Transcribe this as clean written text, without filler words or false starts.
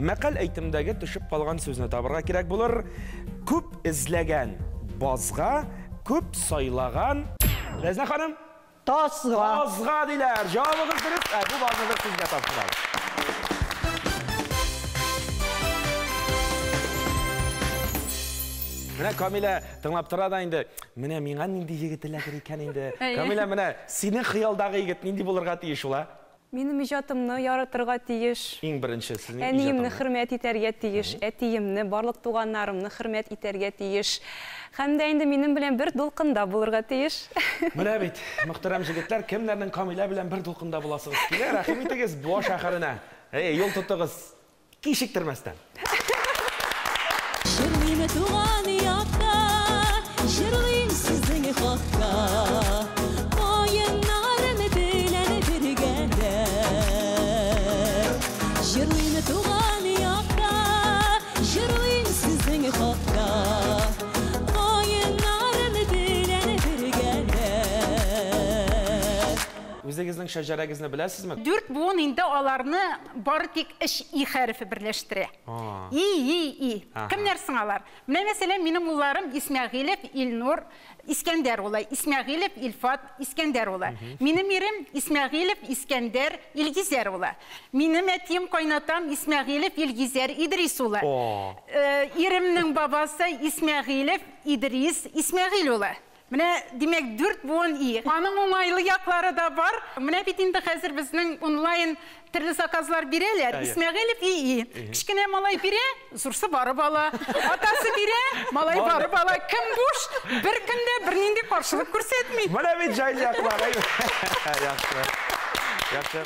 Мәкал әйтімдәге төшіп қалған сөзіне табырға керек болыр. Көп ізләгән базға, көп сайлаған... Рәзна ханым? Тазға. Тазға дейлер. Жауабыңыз дұрыс. Бұл базыды сізге тапсырады. Менә Камила тыңлап тұрады инде. Менә миңа нинди егет эләгер икән инде. Камила, менә синең хыялдагы егет нинди булырга тиеш ул? Минем иҗатымны яратырга тиеш. Иң беренче сезнең Әниемне хөрмәт итәргә тиеш, әтиемне, барлык туганнарымны хөрмәт итәргә тиеш. Һәм дә инде минем белән бер дулкында булырга тиеш. Менә бит, мөхтәрәм җегетләр, кемнәрнең Камила белән бер дулкында буласыгыз килә? Рәхим итегез Буа шәһәренә. Юл тотыгыз. Кичектермәстән. Җырлыйм туган якта, җырлыйм сезнең хакка. Каеннарым белән бергәдә. Җырлыйм туган якта, җырлыйм сезнең хакка. Каеннарым белән бергәдә. Үзегезнең шәҗәрәгезне беләсезме? 4 буын инде аларны бары тик эш и хәрефе берләштерә. И. Кемнәр соң алар? Менә мәсәлән, минем улларым Исмәгыйлев Илнур Искәндәр улы, Исмәгыйлев Илфат Искәндәр улы. Минем ирем Исмәгыйлев Искәндәр Илгизәр улы. Минем әтием кайнатам Исмәгыйлев Илгизәр Идрис улы. Иремнең бабасы Исмәгыйлев Идрис Исмәгыйль улы. Менә димәк 4 буын и. Аның уңайлы яклары да бар. Менә бит инде хәзер безнең онлайн төрле заказлар бирәләр. Исмәгыйлев и. Кичкенә малай бирә, зурсы барып ала. Атасы бирә, малай барып ала. Кем буш? Бер көндә бернинди каршылык күрсәтми. Менә бит җайлы яклар. Яхшы.